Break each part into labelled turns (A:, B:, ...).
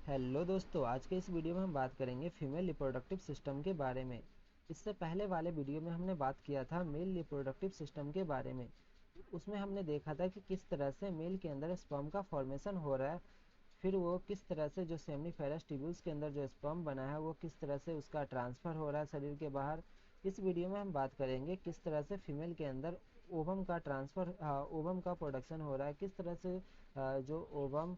A: Hello दोस्तों, आज के इस वीडियो में हम बात करेंगे फीमेल रिप्रोडक्टिव सिस्टम के बारे में। इससे पहले वाले वीडियो में हमने बात किया था मेल रिप्रोडक्टिव सिस्टम के बारे में। उसमें हमने देखा था कि किस तरह से मेल के अंदर स्पर्म का फॉर्मेशन हो रहा है, फिर वो किस तरह से जो सेमिनिफेरस ट्यूब्यूल्स के अंदर जो स्पर्म बना है वो किस तरह से उसका ट्रांसफ़र हो रहा है शरीर के बाहर। इस वीडियो में हम बात करेंगे किस तरह से फीमेल के अंदर ओवम का ट्रांसफ़र ओवम का प्रोडक्शन हो रहा है, किस तरह से जो ओवम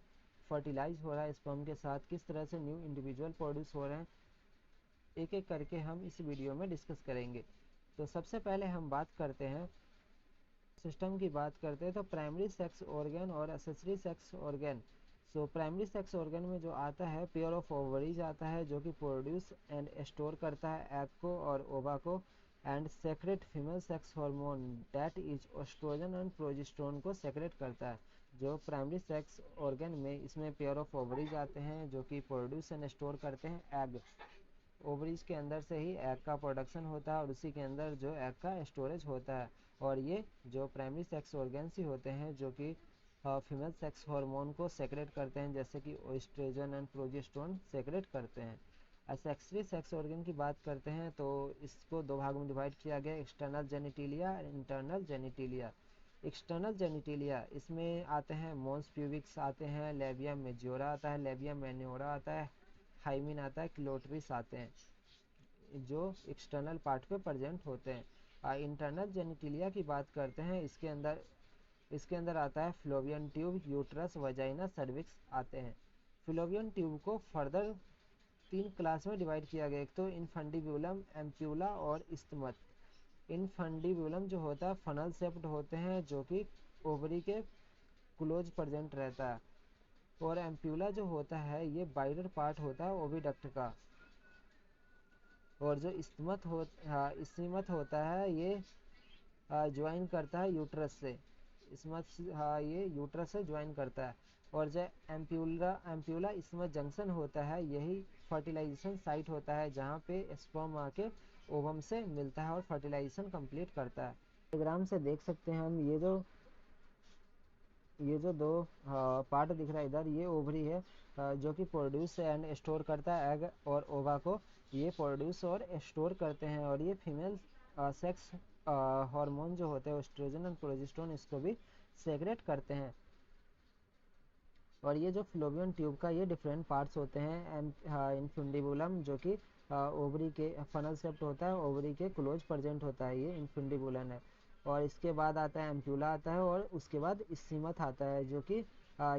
A: फर्टिलाइज हो रहा है स्पर्म के साथ, किस तरह से न्यू इंडिविजुअल प्रोड्यूस हो रहे हैं, एक एक करके हम इस वीडियो में डिस्कस करेंगे। तो सबसे पहले हम बात करते हैं सिस्टम की बात करते हैं तो प्राइमरी सेक्स ऑर्गन और accessory sex organ. So primary sex organ में जो आता है पेयर ऑफ ओवरीज आता है जो कि प्रोड्यूस एंड स्टोर करता है एग को और ओवा को, and secrete female sex hormone that is estrogen and progesterone को सेक्रेट करता है। जो प्राइमरी सेक्स ऑर्गन में इसमें पेयर ऑफ ओवरीज आते हैं जो कि प्रोड्यूस एंड स्टोर करते हैं एग। ओवरीज के अंदर से ही एग का प्रोडक्शन होता है और उसी के अंदर जो एग का स्टोरेज होता है। और ये जो प्राइमरी सेक्स ऑर्गन्स ही होते हैं जो कि फीमेल सेक्स हार्मोन को सेक्रेट करते हैं, जैसे कि एस्ट्रोजन एंड प्रोजेस्टेरोन सेक्रेट करते हैं। एक्सेसरी सेक्स ऑर्गन की बात करते हैं तो इसको दो भाग में डिवाइड किया गया, एक्सटर्नल जेनिटिलिया और इंटरनल जेनिटिलिया। एक्सटर्नल जेनिटिलिया इसमें आते हैं मोन्स प्यूबिक्स आते हैं, लेबियम मेजोरा आता है, लेबियम मैन्योरा आता है, हाइमिन आता है, क्लोटरिस आते हैं जो एक्सटर्नल पार्ट पे प्रेजेंट होते हैं। इंटरनल जेनिटिलिया की बात करते हैं, इसके अंदर आता है फ्लोवियन ट्यूब, यूट्रस, वजाइना, सर्विक्स आते हैं। फ्लोवियन ट्यूब को फर्दर 3 क्लास में डिवाइड किया गया, एक तो इनफंडिब्यूलम, एम्प्यूला और इस्थमस। इनफंडिब्यूलम जो होता है फनल शेप्ड होते हैं जो कि ओवरी के क्लोज प्रेजेंट रहता है, और एम्प्यूला जो होता है ये बाइडर पार्ट होता है ओविडक्ट का। और जो इस्मत होता है ये ज्वाइन करता है यूट्रस से। इसमत ये यूट्रस से ज्वाइन करता है। और जो एम्प्यूला इसमत जंक्शन होता है यही फर्टिलाइजेशन साइट होता है जहाँ पे स्पर्म आके ओवम से मिलता है और फर्टिलाइजेशन कंप्लीट करता है। डायग्राम से देख सकते हैं हम ये जो दो पार्ट दिख रहा है इधर, ये ओवरी है जो कि प्रोड्यूस एंड स्टोर करता है एग और ओवा को। ये प्रोड्यूस और स्टोर करते हैं और ये फीमेल सेक्स हार्मोन जो होते हैं एस्ट्रोजन और प्रोजेस्टेरोन इसको भी सेक्रेट करते हैं। और ये जो फ्लोवियन ट्यूब का ये डिफरेंट पार्ट्स होते हैं, इनफुंडिबुलम जो कि ओवरी के फनल शेप्ड होता है, ओवरी के क्लोज प्रेजेंट होता है, ये इनफुंडिबुलम है। और इसके बाद आता है एम्प्यूला आता है और उसके बाद इस्सीमत आता है जो कि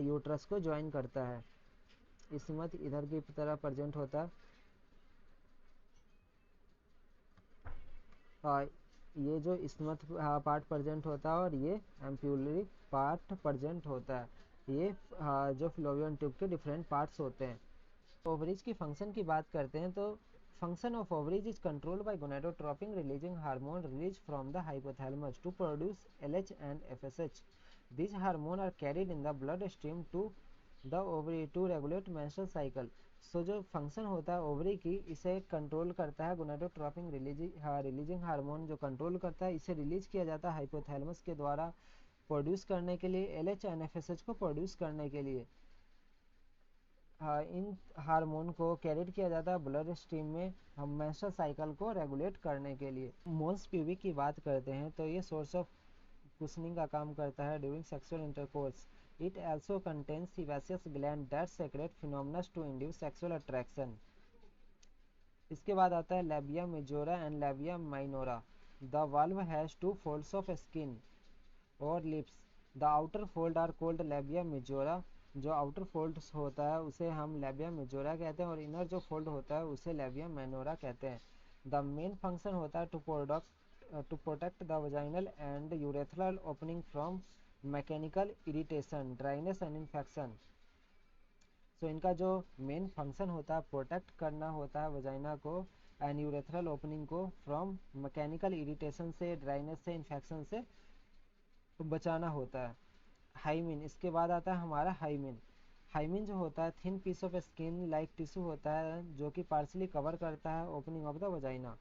A: यूट्रस को ज्वाइन करता है। इस्सीमत इधर की तरह प्रेजेंट होता है। ये जो इस्मत पार्ट प्रेजेंट होता है और ये एम्प्यूलरी पार्ट प्रेजेंट होता है। ये जो फ्लोवियन ट्यूब के डिफरेंट पार्ट्स होते हैं। ओवरीज की फंक्शन की बात करते हैं तो function of ovaries is controlled by gonadotropin releasing hormone release from the hypothalamus to produce LH and FSH। These hormones are carried in the blood stream to the ovary to regulate menstrual cycle। सो जो function होता है ovary की इसे control करता है gonadotropin releasing hormone जो control करता है, इसे रिलीज किया जाता है हाइपोथैलेमस के द्वारा प्रोड्यूस करने के लिए, LH एंड FSH को प्रोड्यूस करने के लिए। इन हार्मोन को कैरिड किया जाता है ब्लड स्ट्रीम में हम मेंस्ट्रुअल साइकिल को रेगुलेट करने के लिए। मोन्स प्यूबिक की बात करते हैं तो ये सोर्स ऑफ कुशनिंग का काम करता है during sexual intercourse. It also contains sebaceous gland that secrete phenomena to induce sexual attraction. इसके बाद आता है labia majora and labia minora. The valve has 2 folds of skin और lips. The outer fold are called labia majora. जो outer fold होता है उसे हम लेबिया मेजोरा कहते हैं और इनर जो फोल्ड होता है उसे लेबिया माइनोरा कहते हैं। द मेन फंक्शन होता है to protect the vaginal and urethral opening from mechanical irritation, dryness and infection. So इनका जो मेन फंक्शन होता है प्रोटेक्ट करना होता है वजाइना को एंड यूरेथ्रल ओपनिंग को फ्रॉम मैकेनिकल इरिटेशन से, ड्राइनेस से, इन्फेक्शन से बचाना होता है। हाइमिन, इसके बाद आता है हमारा हाइमिन। हाइमिन जो होता है thin piece of skin like tissue होता है जो कि पार्शली कवर करता है opening of the vagina.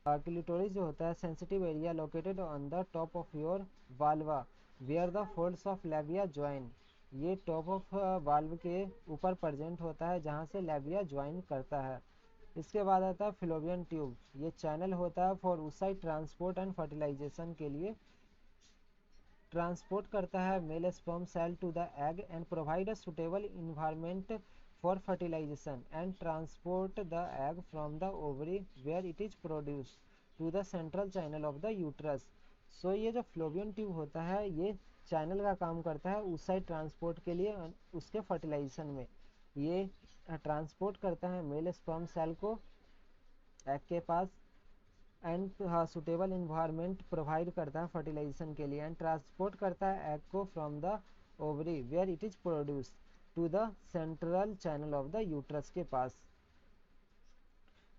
A: Clitoris जो होता है sensitive area located on the top of your vulva where the folds of labia join. ये टॉप ऑफ वाल्व के ऊपर प्रेजेंट होता है जहाँ से लैबिया ज्वाइन करता है। इसके बाद आता है फिलोबियन ट्यूब। ये चैनल होता है for oocyte transport and fertilization के लिए। ट्रांसपोर्ट करता है male sperm cell to the egg and provide a suitable environment for fertilization and transport the egg from the ovary where it is produced to the central channel of the uterus. So ये जो फ्लोबियन tube होता है ये channel का काम करता है oocyte transport के लिए उसके फर्टिलाइजेशन में। ये ट्रांसपोर्ट करता है मेल स्पर्म सेल को एग के पास एंड सुटेबल इन्वायरमेंट प्रोवाइड करता है फर्टिलाइजेशन के लिए एंड ट्रांसपोर्ट करता है एग को from the ovary where it is produce to the central channel of the uterus के पास।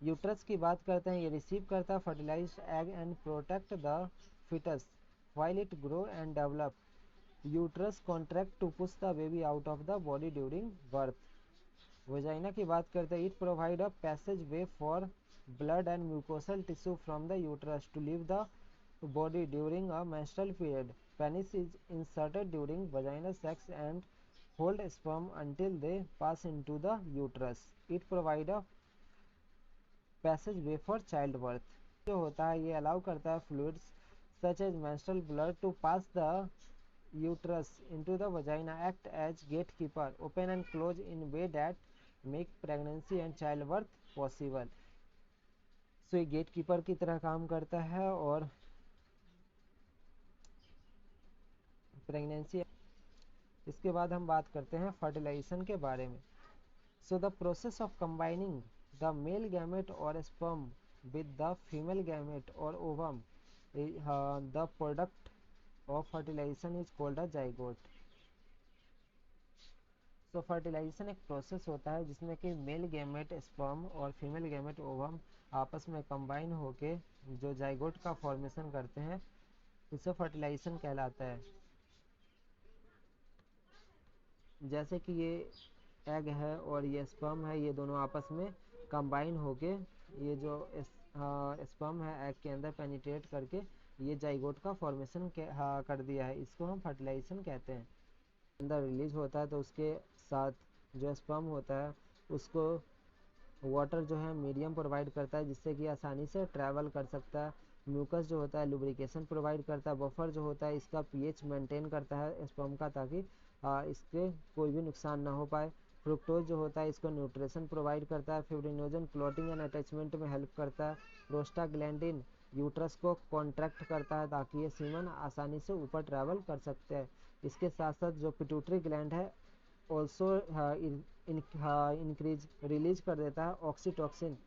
A: यूट्रस की बात करते हैं, ये रिसीव करता है fertilised egg and protect the foetus while it grow and develop. Uterus contract to push the baby out of the body during birth. Vagina की बात करते हैं, it provide a passage way for blood and mucosal tissue from the uterus to leave the body during a menstrual period. Penis is inserted during vaginal sex and hold sperm until they pass into the uterus. It provide a passage way for childbirth. जो होता है ये allow करता है fluids such as menstrual blood to pass the uterus into the vagina, act as gatekeeper, open and close in way that make pregnancy and childbirth possible. सो ये gate keeper की तरह काम करता है और प्रेगनेंसी। इसके बाद हम बात करते हैं फर्टिलाइजेशन के बारे में। So the process of combining the male gamete और sperm with the female gamete और ovum the product of fertilization is called a zygote. So fertilization एक प्रोसेस होता है जिसमें कि मेल गैमेट स्पर्म और फीमेल गैमेट ओवम आपस में कंबाइन होके जो जाइगोट का फॉर्मेशन करते हैं उसे फर्टिलाइजेशन कहलाता है। जैसे कि ये एग है और ये स्पर्म है, ये दोनों आपस में कंबाइन होके ये जो स्पर्म है एग के अंदर पेनिट्रेट करके ये जाइगोट का फॉर्मेशन कर दिया है, इसको हम फर्टिलाइजेशन कहते हैं। अंदर रिलीज होता है तो उसके साथ जो स्पर्म होता है उसको वाटर जो है मीडियम प्रोवाइड करता है जिससे कि आसानी से ट्रैवल कर सकता है। म्यूकस जो होता है लुब्रिकेशन प्रोवाइड करता है। बफर जो होता है इसका पीएच मेंटेन करता है स्पर्म का ताकि इसके कोई भी नुकसान ना हो पाए। फ्रुक्टोज जो होता है इसको न्यूट्रिशन प्रोवाइड करता है। फिब्रिनोजन क्लॉटिंग एंड अटैचमेंट में हेल्प करता है। प्रोस्टाग्लैंडिन यूट्रस को कॉन्ट्रैक्ट करता है ताकि ये सीमन आसानी से ऊपर ट्रैवल कर सकते हैं। इसके साथ साथ जो पिट्यूटरी ग्लैंड है ऑल्सो इंक्रीज रिलीज कर देता है oxytocin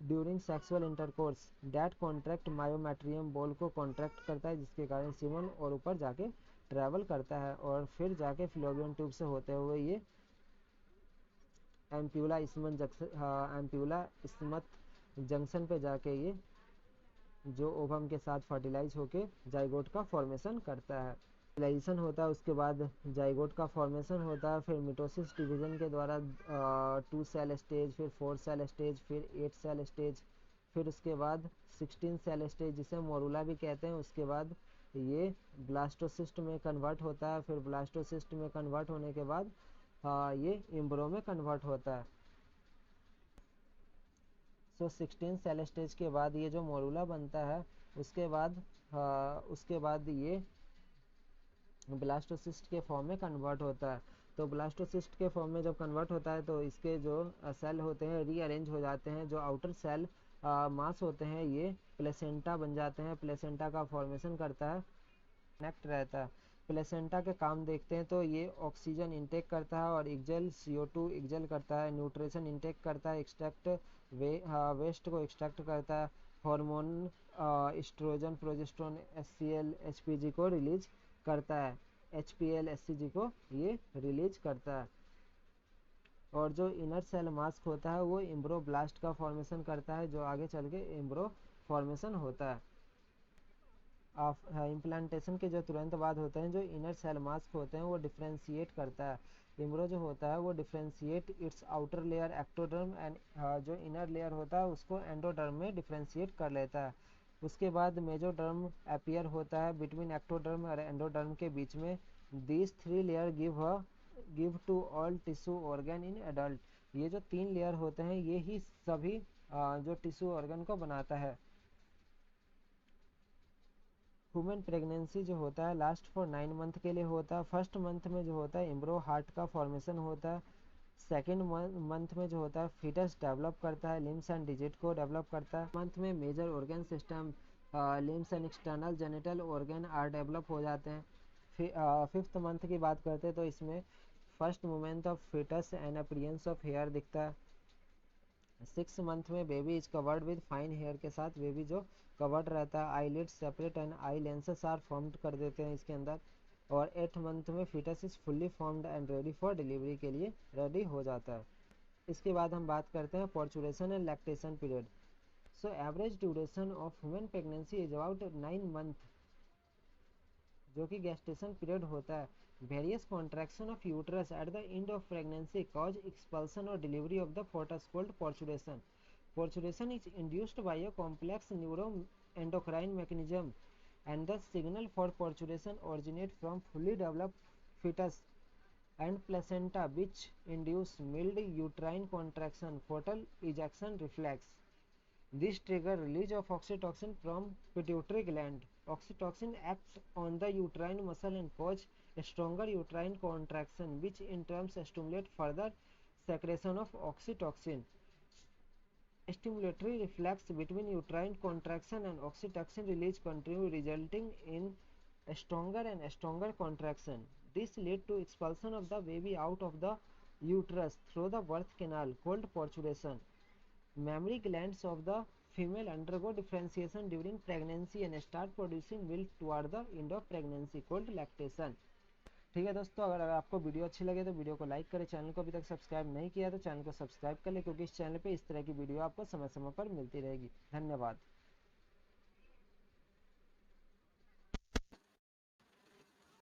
A: during sexual intercourse that contract myometrium ball को कॉन्ट्रैक्ट करता है जिसके कारण सीमन और ऊपर जाके ट्रैवल करता है और फिर जाके फिलोबियन ट्यूब से होते हुए ये एम्प्यूला इस्मत जंक्शन पे जाके ये जो ओवम के साथ फर्टिलाइज होके जाइगोट का फॉर्मेशन करता है। फर्टिलाइजेशन होता है उसके बाद जाइगोट का फॉर्मेशन होता है। फिर मिटोसिस डिवीजन के द्वारा 2 सेल स्टेज, फिर 4 सेल स्टेज, फिर 8 सेल स्टेज, फिर उसके बाद 16 सेल स्टेज जिसे मोरूला भी कहते हैं। उसके बाद ये ब्लास्टोसिस्ट में कन्वर्ट होता है। फिर ब्लास्टोसिस्ट में कन्वर्ट होने के बाद ये एम्ब्रो में कन्वर्ट होता है। सो 16 सेल स्टेज के बाद ये जो मोरूला बनता है उसके बाद ये ब्लास्टोसिस्ट के फॉर्म में कन्वर्ट होता है। तो ब्लास्टोसिस्ट के फॉर्म में जब कन्वर्ट होता है तो इसके जो सेल होते हैं रीअरेंज हो जाते हैं। जो आउटर सेल मास होते हैं ये प्लेसेंटा बन जाते हैं। प्लेसेंटा का फॉर्मेशन करता है, कनेक्ट रहता है। प्लेसेंटा के काम देखते हैं तो ये ऑक्सीजन इंटेक करता है और एक्जेल CO2 एक्जेल करता है। न्यूट्रिशन इंटेक करता है, एक्सट्रैक्ट वेस्ट को एक्सट्रैक्ट करता है। Hormone estrogen progesterone HCl HPG को रिलीज करता है। HPL HCG को ये रिलीज करता है। और जो इनर सेल मास्क होता है वो एम्ब्रोब्लास्ट का फॉर्मेशन करता है जो आगे चल के एम्ब्रो फॉर्मेशन होता है। इम्प्लांटेशन के जो तुरंत बाद होते हैं जो इनर सेल मास्क होते हैं वो डिफ्रेंशिएट करता है। एम्ब्रो जो होता है वो differentiate it's outer layer ectoderm and जो इनर लेयर होता है उसको एंडोडर्म में डिफ्रेंशिएट कर लेता है। उसके बाद मेजोडर्म अपीयर होता है बिटवीन एक्टोडर्म और एंडोडर्म के बीच में। These three layer give to all tissue organ in adult. ये जो 3 लेयर होते हैं ये ही सभी जो टिश्यू ऑर्गन को बनाता है। ह्यूमन प्रेगनेंसी जो होता है लास्ट फॉर 9 मंथ के लिए होता है। फर्स्ट मंथ में जो होता है एम्ब्रो हार्ट का फॉर्मेशन होता है। सेकेंड मंथ में जो होता है फीटस डेवलप करता है, लिम्स एंड डिजिट को डेवलप करता है। मंथ में major organ system, limbs and external genital organ are develop हो जाते हैं। फिफ्थ मंथ की बात करते हैं तो इसमें first moment of foetus and appearance of hair दिखता है। 6 मंथ में baby is covered with fine hair के साथ बेबी जो कवर्ड रहता है। Eyelids separate and eye lenses are formed कर देते हैं इसके अंदर। और 8 मंथ में foetus is fully formed and ready for delivery के लिए रेडी हो जाता है। इसके बाद हम बात करते हैं parturition and lactation period. So average duration of human pregnancy is about 9 month, जो कि गेस्टेशन पीरियड होता है। Various contraction of uterus at the end of pregnancy cause expulsion और delivery of the foetus called parturition. Porturation is induced by a complex neuroendocrine mechanism, and the signal for porturation originate from fully developed fetus and placenta, which induce mild uterine contraction, fetal ejection reflex. This trigger release of oxytocin from pituitary gland. Oxytocin acts on the uterine muscle and cause a stronger uterine contraction, which in turn stimulate further secretion of oxytocin. Stimulatory reflex between uterine contraction and oxytocin release continue, resulting in a stronger and stronger contraction. This leads to expulsion of the baby out of the uterus through the birth canal, called porturation. Mammary glands of the female undergo differentiation during pregnancy and start producing milk toward the end of pregnancy, called lactation. ठीक है दोस्तों, अगर आपको video अच्छी लगे तो video को like करें। चैनल को अभी तक सब्सक्राइब नहीं किया तो चैनल को सब्सक्राइब कर ले, क्योंकि इस चैनल पे इस तरह की वीडियो आपको समय समय पर मिलती रहेगी। धन्यवाद।